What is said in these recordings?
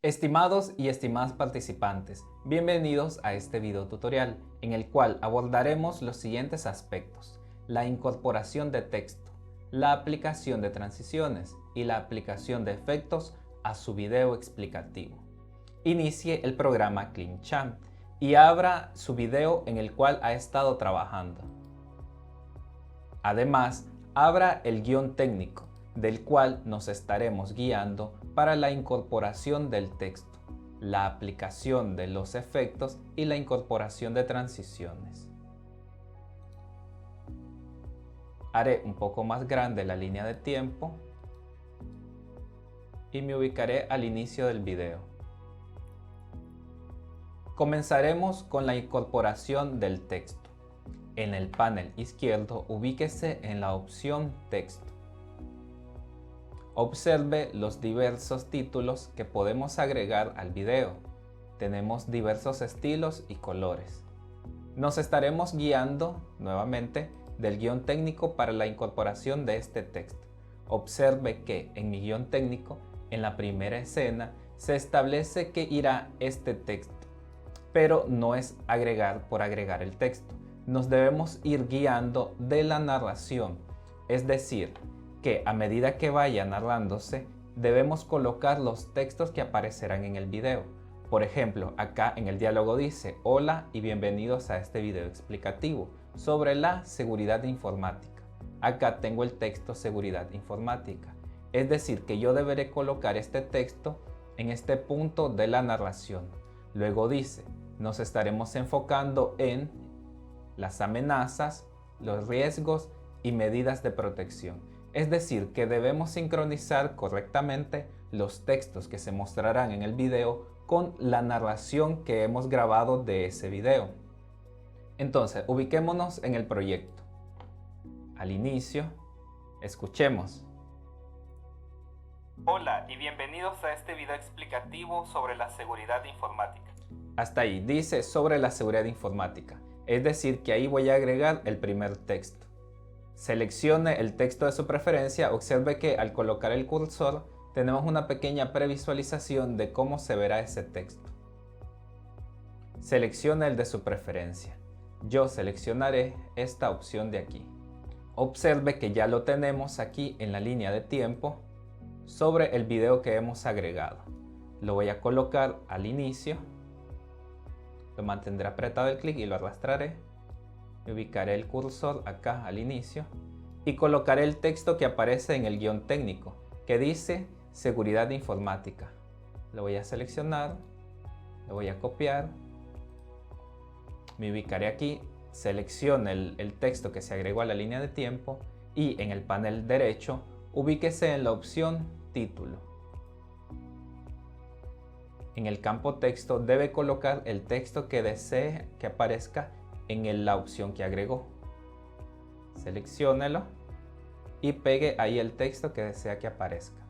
Estimados y estimadas participantes, bienvenidos a este video tutorial en el cual abordaremos los siguientes aspectos: la incorporación de texto, la aplicación de transiciones y la aplicación de efectos a su video explicativo. Inicie el programa Clipchamp y abra su video en el cual ha estado trabajando. Además, abra el guión técnico del cual nos estaremos guiando para la incorporación del texto, la aplicación de los efectos y la incorporación de transiciones. Haré un poco más grande la línea de tiempo y me ubicaré al inicio del video. Comenzaremos con la incorporación del texto. En el panel izquierdo, ubíquese en la opción Texto. Observe los diversos títulos que podemos agregar al video. Tenemos diversos estilos y colores. Nos estaremos guiando nuevamente del guión técnico para la incorporación de este texto. Observe que en mi guión técnico, en la primera escena, se establece que irá este texto, pero no es agregar por agregar el texto. Nos debemos ir guiando de la narración, es decir, que a medida que vaya narrándose, debemos colocar los textos que aparecerán en el video. Por ejemplo, acá en el diálogo dice: hola y bienvenidos a este video explicativo sobre la seguridad informática. Acá tengo el texto seguridad informática. Es decir, que yo deberé colocar este texto en este punto de la narración. Luego dice: nos estaremos enfocando en las amenazas, los riesgos y medidas de protección. Es decir, que debemos sincronizar correctamente los textos que se mostrarán en el video con la narración que hemos grabado de ese video. Entonces, ubiquémonos en el proyecto. Al inicio, escuchemos. Hola y bienvenidos a este video explicativo sobre la seguridad informática. Hasta ahí dice sobre la seguridad informática. Es decir, que ahí voy a agregar el primer texto. Seleccione el texto de su preferencia. Observe que al colocar el cursor tenemos una pequeña previsualización de cómo se verá ese texto. Seleccione el de su preferencia. Yo seleccionaré esta opción de aquí. Observe que ya lo tenemos aquí en la línea de tiempo sobre el video que hemos agregado. Lo voy a colocar al inicio. Lo mantendré apretado el clic y lo arrastraré. Ubicaré el cursor acá al inicio y colocaré el texto que aparece en el guión técnico que dice seguridad informática. Lo voy a seleccionar, lo voy a copiar, me ubicaré aquí, selecciono el texto que se agregó a la línea de tiempo y en el panel derecho ubíquese en la opción título. En el campo texto debe colocar el texto que desee que aparezca en la opción que agregó. Selecciónelo y pegue ahí el texto que desea que aparezca.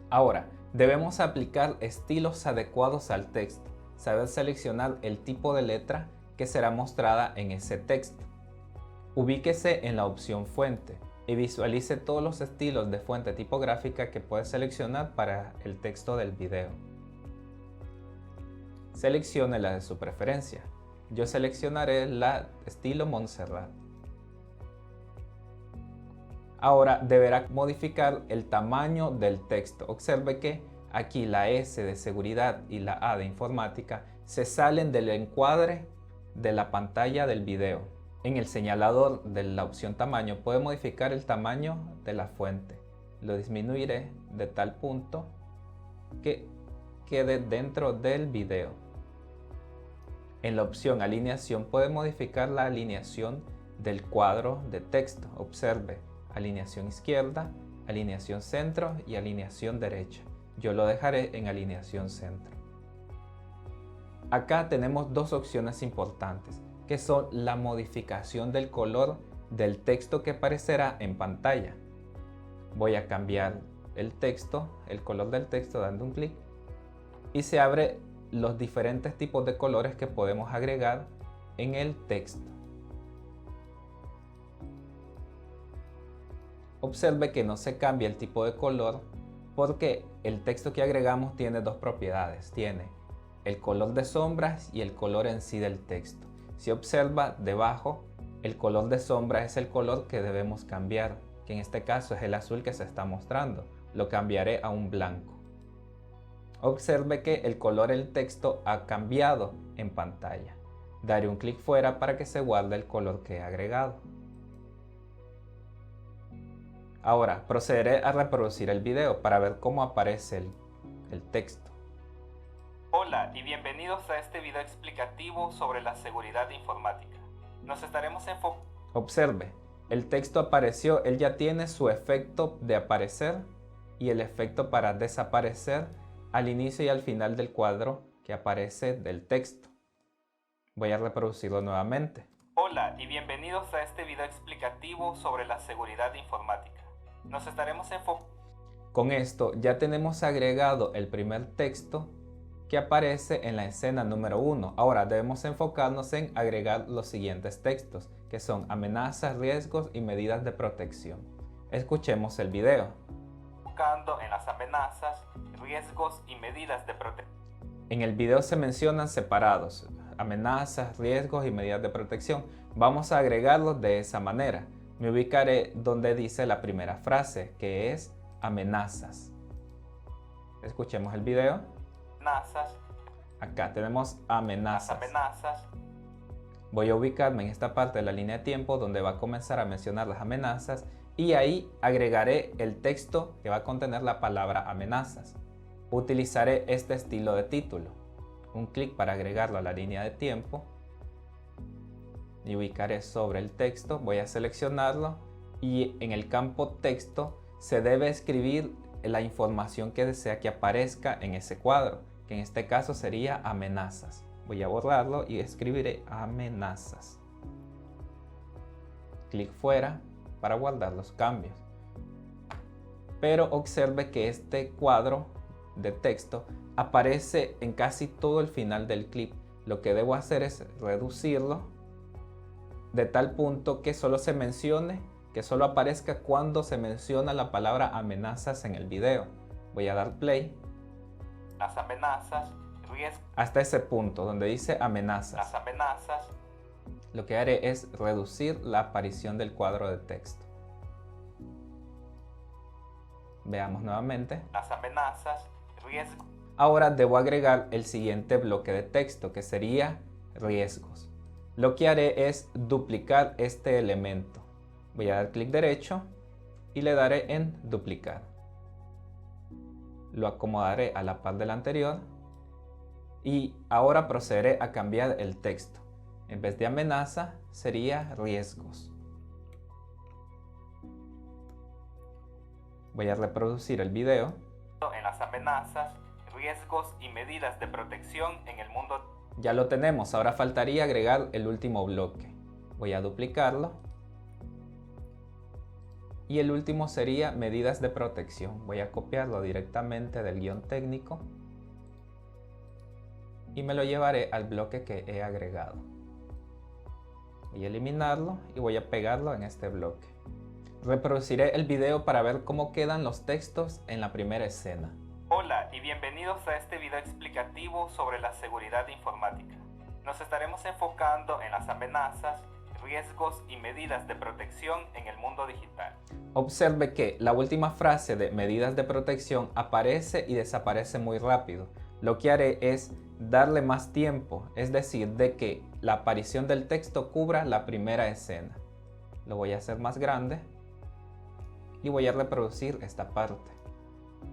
Ahora, debemos aplicar estilos adecuados al texto, saber seleccionar el tipo de letra que será mostrada en ese texto. Ubíquese en la opción fuente y visualice todos los estilos de fuente tipográfica que puede seleccionar para el texto del video. Seleccione la de su preferencia. Yo seleccionaré la estilo Montserrat. Ahora deberá modificar el tamaño del texto. Observe que aquí la S de seguridad y la A de informática se salen del encuadre de la pantalla del video. En el señalador de la opción tamaño puede modificar el tamaño de la fuente. Lo disminuiré de tal punto que quede dentro del video. En la opción alineación puede modificar la alineación del cuadro de texto. Observe alineación izquierda, alineación centro y alineación derecha. Yo lo dejaré en alineación centro. Acá tenemos dos opciones importantes, que son la modificación del color del texto que aparecerá en pantalla. Voy a cambiar el texto, el color del texto dando un clic y se abre los diferentes tipos de colores que podemos agregar en el texto. Observe que no se cambia el tipo de color porque el texto que agregamos tiene dos propiedades. Tiene el color de sombras y el color en sí del texto. Si observa debajo, el color de sombra es el color que debemos cambiar, que en este caso es el azul que se está mostrando. Lo cambiaré a un blanco. Observe que el color del texto ha cambiado en pantalla. Daré un clic fuera para que se guarde el color que he agregado. Ahora procederé a reproducir el video para ver cómo aparece el texto. Hola y bienvenidos a este video explicativo sobre la seguridad informática. Nos estaremos enfocando. Observe, el texto apareció, él ya tiene su efecto de aparecer y el efecto para desaparecer al inicio y al final del cuadro que aparece del texto. Voy a reproducirlo nuevamente. Hola y bienvenidos a este video explicativo sobre la seguridad informática. Nos estaremos enfocando. Con esto ya tenemos agregado el primer texto que aparece en la escena número 1. Ahora debemos enfocarnos en agregar los siguientes textos, que son amenazas, riesgos y medidas de protección. Escuchemos el video. Enfocando en las amenazas, riesgos y medidas de protección. En el video se mencionan separados, amenazas, riesgos y medidas de protección. Vamos a agregarlos de esa manera. Me ubicaré donde dice la primera frase, que es amenazas. Escuchemos el video. Amenazas. Acá tenemos amenazas. Las amenazas. Voy a ubicarme en esta parte de la línea de tiempo donde va a comenzar a mencionar las amenazas y ahí agregaré el texto que va a contener la palabra amenazas. Utilizaré este estilo de título. Un clic para agregarlo a la línea de tiempo y ubicaré sobre el texto. Voy a seleccionarlo y en el campo texto se debe escribir la información que desea que aparezca en ese cuadro, que en este caso sería amenazas. Voy a borrarlo y escribiré amenazas. Clic fuera para guardar los cambios. Pero observe que este cuadro de texto aparece en casi todo el final del clip. Lo que debo hacer es reducirlo de tal punto que solo se mencione, que solo aparezca cuando se menciona la palabra amenazas en el video. Voy a dar play. Las amenazas, riesgos. Hasta ese punto donde dice amenazas. Las amenazas. Lo que haré es reducir la aparición del cuadro de texto. Veamos nuevamente. Las amenazas, riesgos. Ahora debo agregar el siguiente bloque de texto, que sería riesgos. Lo que haré es duplicar este elemento. Voy a dar clic derecho y le daré en duplicar. Lo acomodaré a la par del anterior y ahora procederé a cambiar el texto. En vez de amenaza sería riesgos. Voy a reproducir el video. En las amenazas, riesgos y medidas de protección en el mundo. Ya lo tenemos, ahora faltaría agregar el último bloque. Voy a duplicarlo. Y el último sería medidas de protección. Voy a copiarlo directamente del guión técnico. Y me lo llevaré al bloque que he agregado. Voy a eliminarlo y voy a pegarlo en este bloque. Reproduciré el video para ver cómo quedan los textos en la primera escena. Hola y bienvenidos a este video explicativo sobre la seguridad informática. Nos estaremos enfocando en las amenazas, riesgos y medidas de protección en el mundo digital. Observe que la última frase de medidas de protección aparece y desaparece muy rápido. Lo que haré es darle más tiempo, es decir, de que la aparición del texto cubra la primera escena. Lo voy a hacer más grande y voy a reproducir esta parte.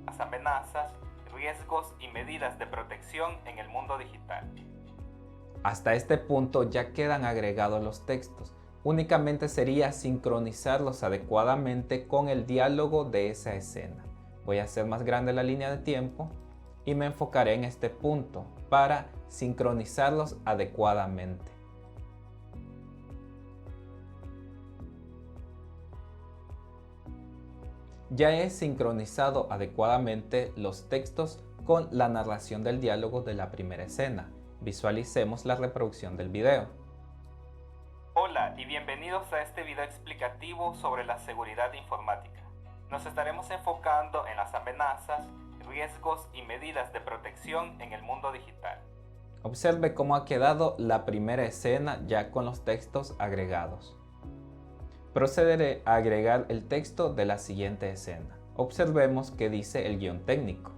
Las amenazas, riesgos y medidas de protección en el mundo digital. Hasta este punto ya quedan agregados los textos. Únicamente sería sincronizarlos adecuadamente con el diálogo de esa escena. Voy a hacer más grande la línea de tiempo y me enfocaré en este punto para sincronizarlos adecuadamente. Ya he sincronizado adecuadamente los textos con la narración del diálogo de la primera escena. Visualicemos la reproducción del video. Hola y bienvenidos a este video explicativo sobre la seguridad informática. Nos estaremos enfocando en las amenazas, riesgos y medidas de protección en el mundo digital. Observe cómo ha quedado la primera escena ya con los textos agregados. Procederé a agregar el texto de la siguiente escena. Observemos que dice el guión técnico.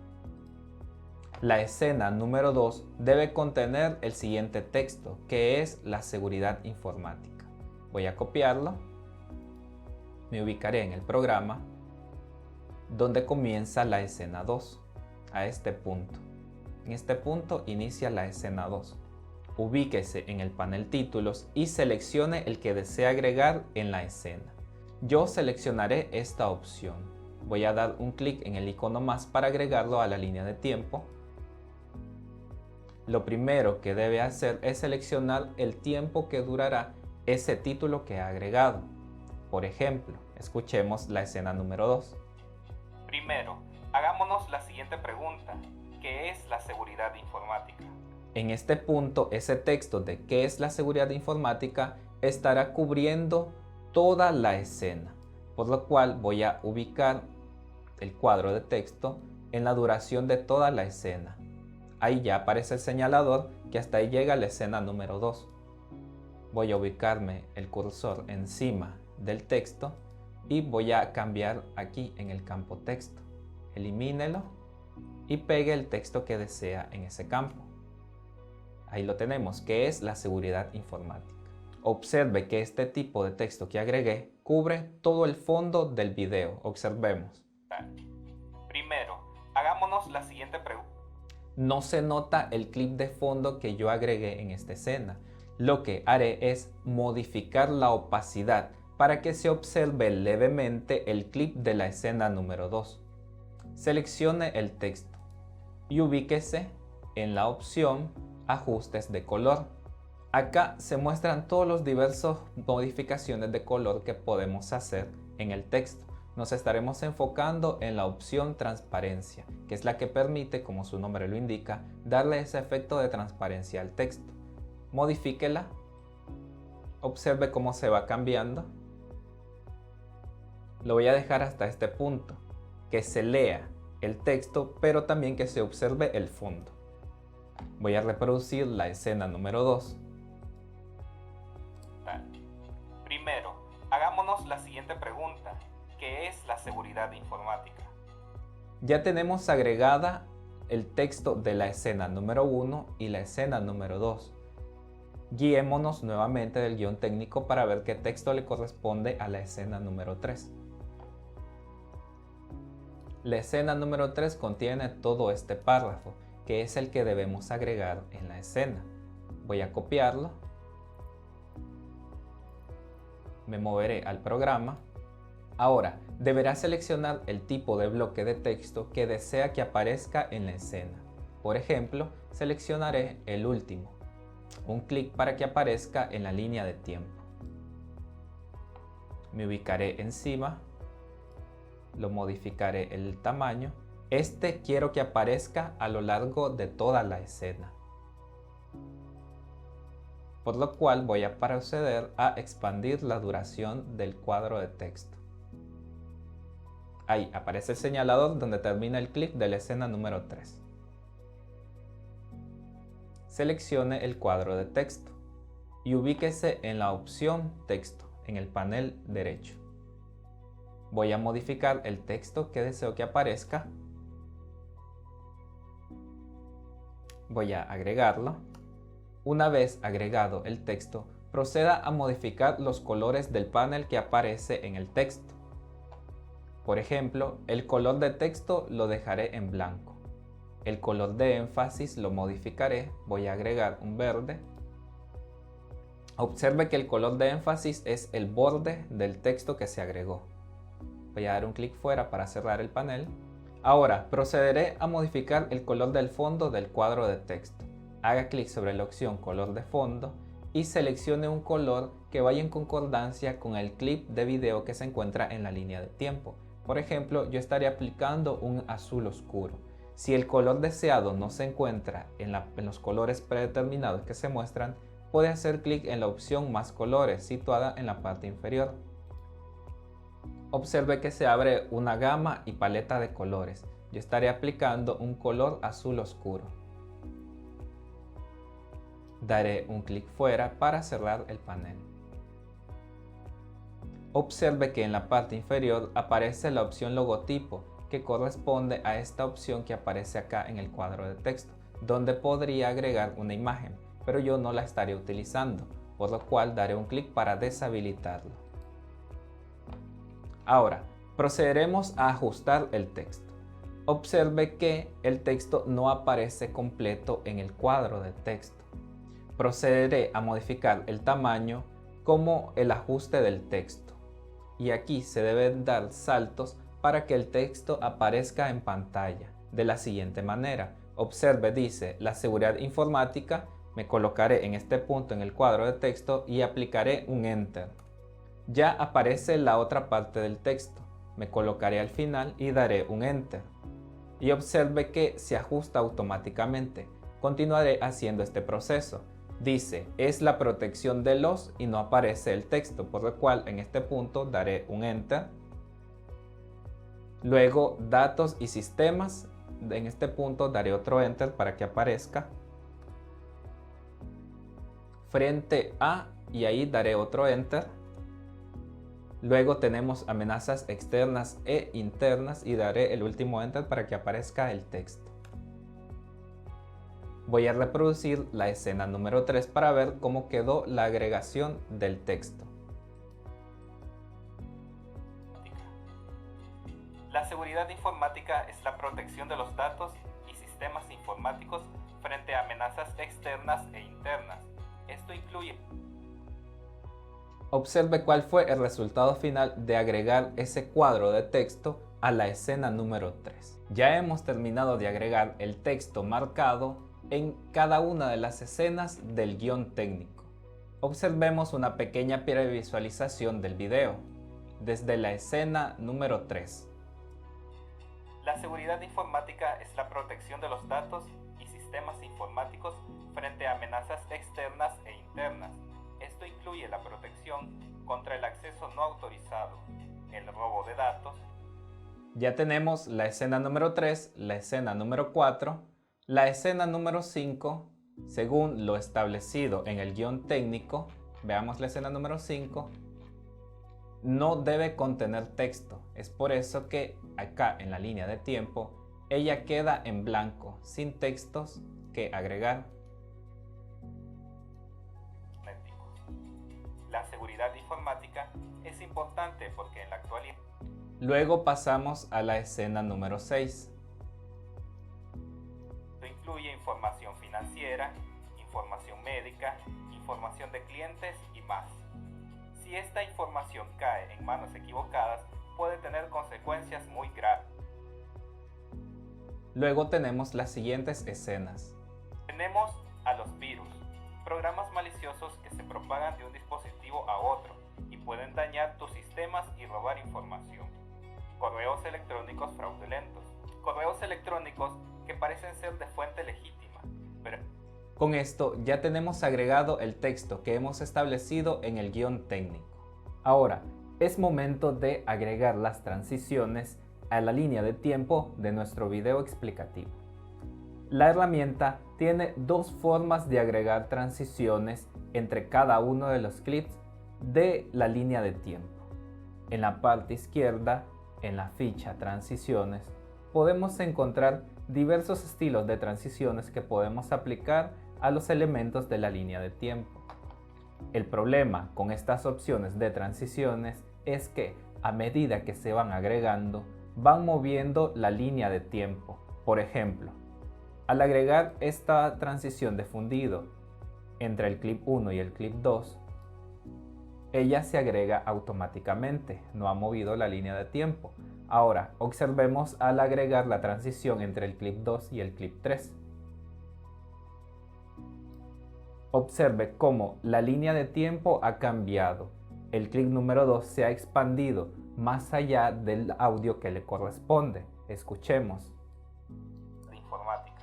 La escena número 2 debe contener el siguiente texto, que es la seguridad informática. Voy a copiarlo. Me ubicaré en el programa donde comienza la escena 2, a este punto. En este punto inicia la escena 2. Ubíquese en el panel títulos y seleccione el que desea agregar en la escena. Yo seleccionaré esta opción. Voy a dar un clic en el icono más para agregarlo a la línea de tiempo. Lo primero que debe hacer es seleccionar el tiempo que durará ese título que ha agregado. Por ejemplo, escuchemos la escena número 2. Primero, hagámonos la siguiente pregunta. ¿Qué es la seguridad informática? En este punto, ese texto de ¿qué es la seguridad informática? Estará cubriendo toda la escena, por lo cual voy a ubicar el cuadro de texto en la duración de toda la escena. Ahí ya aparece el señalador que hasta ahí llega la escena número 2. Voy a ubicarme el cursor encima del texto y voy a cambiar aquí en el campo texto. Elimínelo y pegue el texto que desea en ese campo. Ahí lo tenemos, que es la seguridad informática. Observe que este tipo de texto que agregué cubre todo el fondo del video. Observemos. Primero, hagámonos la siguiente pregunta. No se nota el clip de fondo que yo agregué en esta escena. Lo que haré es modificar la opacidad para que se observe levemente el clip de la escena número 2. Seleccione el texto y ubíquese en la opción Ajustes de color. Acá se muestran todos los diversos modificaciones de color que podemos hacer en el texto. Nos estaremos enfocando en la opción Transparencia, que es la que permite, como su nombre lo indica, darle ese efecto de transparencia al texto. Modifíquela. Observe cómo se va cambiando. Lo voy a dejar hasta este punto, que se lea el texto, pero también que se observe el fondo. Voy a reproducir la escena número 2. Primero, hagámonos la siguiente pregunta. ¿Qué es la seguridad informática? Ya tenemos agregada el texto de la escena número 1 y la escena número 2. Guiémonos nuevamente del guión técnico para ver qué texto le corresponde a la escena número 3. La escena número 3 contiene todo este párrafo, que es el que debemos agregar en la escena. Voy a copiarlo. Me moveré al programa. Ahora, deberá seleccionar el tipo de bloque de texto que desea que aparezca en la escena. Por ejemplo, seleccionaré el último. Un clic para que aparezca en la línea de tiempo. Me ubicaré encima. Lo modificaré el tamaño. Este quiero que aparezca a lo largo de toda la escena. Por lo cual voy a proceder a expandir la duración del cuadro de texto. Ahí aparece el señalador donde termina el clic de la escena número 3. Seleccione el cuadro de texto y ubíquese en la opción Texto en el panel derecho. Voy a modificar el texto que deseo que aparezca. Voy a agregarlo. Una vez agregado el texto, proceda a modificar los colores del panel que aparece en el texto. Por ejemplo, el color de texto lo dejaré en blanco. El color de énfasis lo modificaré. Voy a agregar un verde. Observe que el color de énfasis es el borde del texto que se agregó. Voy a dar un clic fuera para cerrar el panel. Ahora procederé a modificar el color del fondo del cuadro de texto. Haga clic sobre la opción color de fondo y seleccione un color que vaya en concordancia con el clip de video que se encuentra en la línea de tiempo. Por ejemplo, yo estaré aplicando un azul oscuro. Si el color deseado no se encuentra en los colores predeterminados que se muestran, puede hacer clic en la opción Más colores situada en la parte inferior. Observe que se abre una gama y paleta de colores. Yo estaré aplicando un color azul oscuro. Daré un clic fuera para cerrar el panel. Observe que en la parte inferior aparece la opción logotipo, que corresponde a esta opción que aparece acá en el cuadro de texto, donde podría agregar una imagen, pero yo no la estaré utilizando, por lo cual daré un clic para deshabilitarlo. Ahora, procederemos a ajustar el texto. Observe que el texto no aparece completo en el cuadro de texto. Procederé a modificar el tamaño como el ajuste del texto. Y aquí se deben dar saltos para que el texto aparezca en pantalla. De la siguiente manera, observe, dice la seguridad informática, me colocaré en este punto en el cuadro de texto y aplicaré un Enter. Ya aparece la otra parte del texto, me colocaré al final y daré un Enter. Y observe que se ajusta automáticamente. Continuaré haciendo este proceso. Dice, es la protección de los y no aparece el texto, por lo cual en este punto daré un Enter. Luego, datos y sistemas, en este punto daré otro Enter para que aparezca. Frente a, y ahí daré otro Enter. Luego tenemos amenazas externas e internas y daré el último Enter para que aparezca el texto. Voy a reproducir la escena número 3 para ver cómo quedó la agregación del texto. La seguridad informática es la protección de los datos y sistemas informáticos frente a amenazas externas e internas. Esto incluye... Observe cuál fue el resultado final de agregar ese cuadro de texto a la escena número 3. Ya hemos terminado de agregar el texto marcado en cada una de las escenas del guión técnico. Observemos una pequeña previsualización del video desde la escena número 3. La seguridad informática es la protección de los datos y sistemas informáticos frente a amenazas externas e internas. Esto incluye la protección contra el acceso no autorizado, el robo de datos. Ya tenemos la escena número 3, la escena número 4, la escena número 5, según lo establecido en el guión técnico. Veamos la escena número 5. No debe contener texto. Es por eso que acá en la línea de tiempo ella queda en blanco, sin textos que agregar. La seguridad informática es importante porque en la actualidad... Luego pasamos a la escena número 6. Esto incluye información financiera, información médica, información de clientes y más. Si esta información cae en manos equivocadas, puede tener consecuencias muy graves. Luego tenemos las siguientes escenas. Tenemos a los virus, programas maliciosos que se propagan de un dispositivo a otro y pueden dañar tus sistemas y robar información. Correos electrónicos fraudulentos, correos electrónicos que parecen ser de fuente legítima, pero... Con esto ya tenemos agregado el texto que hemos establecido en el guión técnico. Ahora, es momento de agregar las transiciones a la línea de tiempo de nuestro video explicativo. La herramienta tiene dos formas de agregar transiciones entre cada uno de los clips de la línea de tiempo. En la parte izquierda, en la ficha Transiciones, podemos encontrar diversos estilos de transiciones que podemos aplicar a los elementos de la línea de tiempo. El problema con estas opciones de transiciones es que a medida que se van agregando, van moviendo la línea de tiempo. Por ejemplo, al agregar esta transición de fundido entre el clip 1 y el clip 2, ella se agrega automáticamente, no ha movido la línea de tiempo. Ahora, observemos al agregar la transición entre el clip 2 y el clip 3. Observe cómo la línea de tiempo ha cambiado. El clip número 2 se ha expandido más allá del audio que le corresponde. Escuchemos. Informática.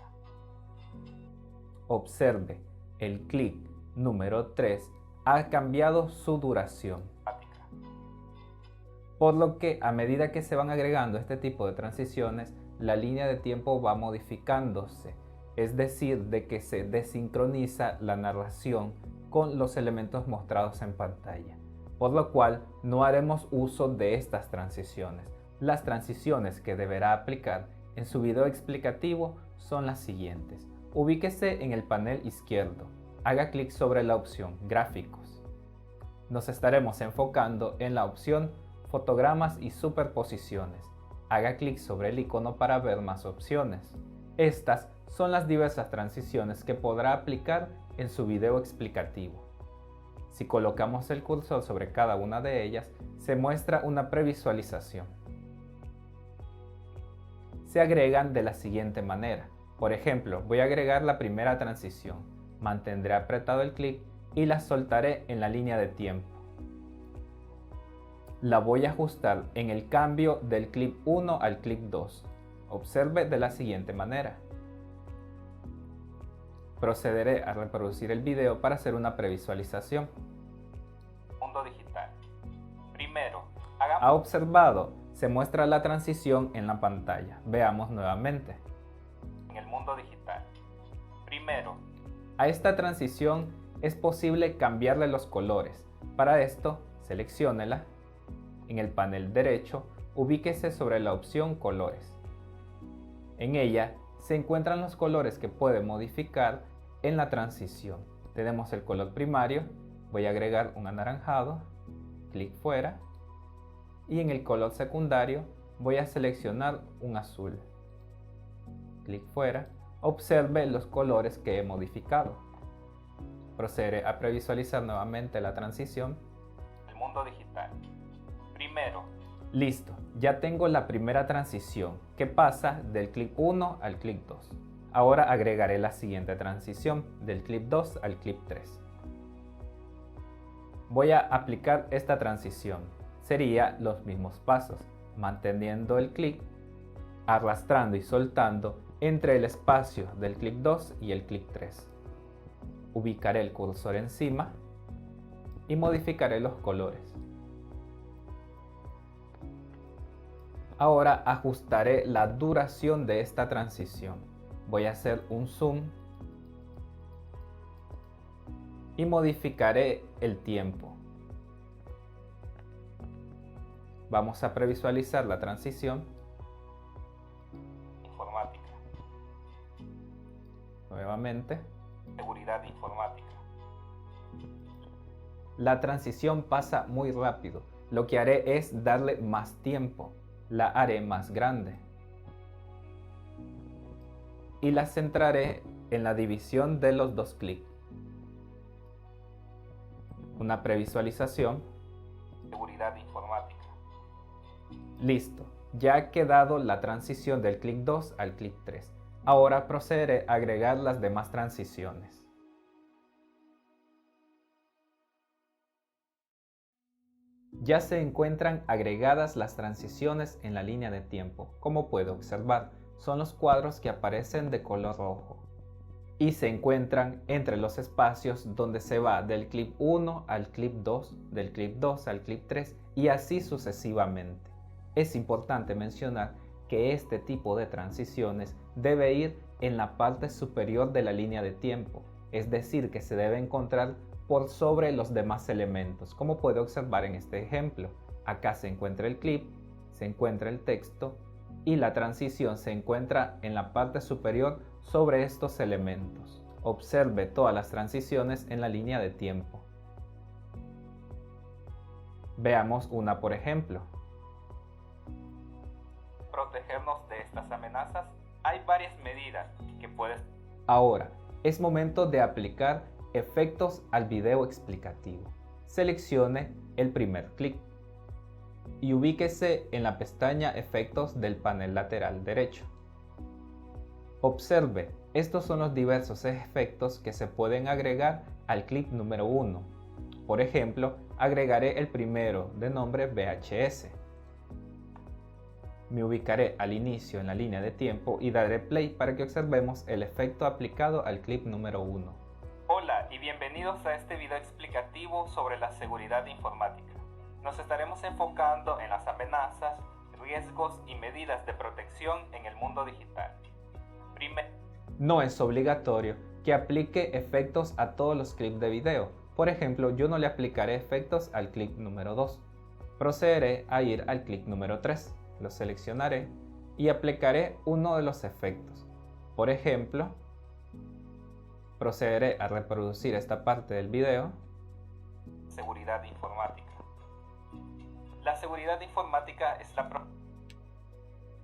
Observe, el clip número 3 ha cambiado su duración. por lo que a medida que se van agregando este tipo de transiciones, la línea de tiempo va modificándose, es decir, de que se desincroniza la narración con los elementos mostrados en pantalla, por lo cual no haremos uso de estas transiciones. Las transiciones que deberá aplicar en su video explicativo son las siguientes. Ubíquese en el panel izquierdo, haga clic sobre la opción Gráficos. Nos estaremos enfocando en la opción Fotogramas y superposiciones. Haga clic sobre el icono para ver más opciones. Estas son las diversas transiciones que podrá aplicar en su video explicativo. Si colocamos el cursor sobre cada una de ellas, se muestra una previsualización. Se agregan de la siguiente manera. Por ejemplo, voy a agregar la primera transición. Mantendré apretado el clic y la soltaré en la línea de tiempo. La voy a ajustar en el cambio del clip 1 al clip 2. Observe de la siguiente manera. Procederé a reproducir el video para hacer una previsualización. Mundo digital. Primero, Ha observado, se muestra la transición en la pantalla. Veamos nuevamente. En el mundo digital. Primero, A esta transición es posible cambiarle los colores. Para esto, selecciónela. En el panel derecho, ubíquese sobre la opción Colores. En ella se encuentran los colores que puede modificar en la transición. Tenemos el color primario, voy a agregar un anaranjado, clic fuera, y en el color secundario voy a seleccionar un azul. Clic fuera, observe los colores que he modificado. Procederé a previsualizar nuevamente la transición. el mundo digital. Primero, Listo, ya tengo la primera transición que pasa del clip 1 al clip 2. Ahora agregaré la siguiente transición del clip 2 al clip 3. Voy a aplicar esta transición. Sería los mismos pasos, manteniendo el clic, arrastrando y soltando entre el espacio del clip 2 y el clip 3. Ubicaré el cursor encima y modificaré los colores. Ahora ajustaré la duración de esta transición. Voy a hacer un zoom y modificaré el tiempo. Vamos a previsualizar la transición. informática. Nuevamente. Seguridad informática. La transición pasa muy rápido. Lo que haré es darle más tiempo. La haré más grande. Y la centraré en la división de los dos clics. Una previsualización. Seguridad informática. Listo. Ya ha quedado la transición del clic 2 al clic 3. Ahora procederé a agregar las demás transiciones. Ya se encuentran agregadas las transiciones en la línea de tiempo. Como puede observar, son los cuadros que aparecen de color rojo y se encuentran entre los espacios donde se va del clip 1 al clip 2, del clip 2 al clip 3 y así sucesivamente. Es importante mencionar que este tipo de transiciones debe ir en la parte superior de la línea de tiempo, es decir, que se debe encontrar por sobre los demás elementos, como puede observar en este ejemplo. Acá se encuentra el clip, se encuentra el texto y la transición se encuentra en la parte superior sobre estos elementos. Observe todas las transiciones en la línea de tiempo. Veamos una por ejemplo. Protegernos de estas amenazas. Hay varias medidas que puedes. Ahora, es momento de aplicar efectos al video explicativo. Seleccione el primer clic y ubíquese en la pestaña Efectos del panel lateral derecho. Observe, estos son los diversos efectos que se pueden agregar al clip número 1. Por ejemplo, agregaré el primero de nombre VHS. Me ubicaré al inicio en la línea de tiempo y daré play para que observemos el efecto aplicado al clip número 1. Hola y bienvenidos a este video explicativo sobre la seguridad informática. Nos estaremos enfocando en las amenazas, riesgos y medidas de protección en el mundo digital. No es obligatorio que aplique efectos a todos los clips de video. Por ejemplo, yo no le aplicaré efectos al clip número 2. Procederé a ir al clip número 3. Lo seleccionaré y aplicaré uno de los efectos. Por ejemplo, procederé a reproducir esta parte del video. Seguridad informática. La seguridad informática es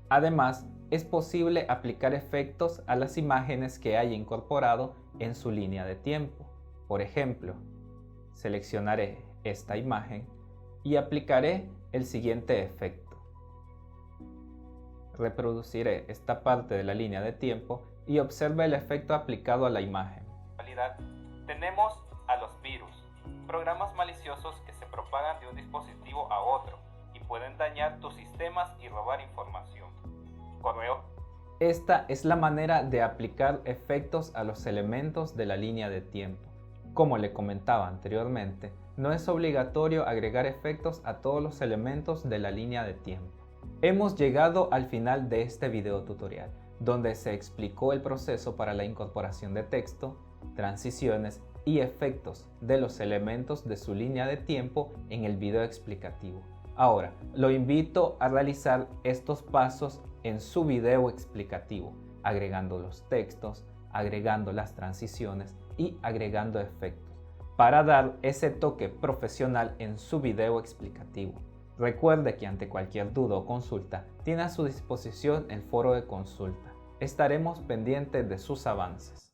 Además, es posible aplicar efectos a las imágenes que haya incorporado en su línea de tiempo. Por ejemplo, seleccionaré esta imagen y aplicaré el siguiente efecto. Reproduciré esta parte de la línea de tiempo y observe el efecto aplicado a la imagen. Tenemos a los virus, programas maliciosos que se propagan de un dispositivo a otro y pueden dañar tus sistemas y robar información. Correo. Esta es la manera de aplicar efectos a los elementos de la línea de tiempo. Como le comentaba anteriormente, no es obligatorio agregar efectos a todos los elementos de la línea de tiempo. Hemos llegado al final de este video tutorial, donde se explicó el proceso para la incorporación de texto, transiciones y efectos de los elementos de su línea de tiempo en el video explicativo. Ahora, lo invito a realizar estos pasos en su video explicativo, agregando los textos, agregando las transiciones y agregando efectos, para dar ese toque profesional en su video explicativo. Recuerde que ante cualquier duda o consulta, tiene a su disposición el foro de consulta. Estaremos pendientes de sus avances.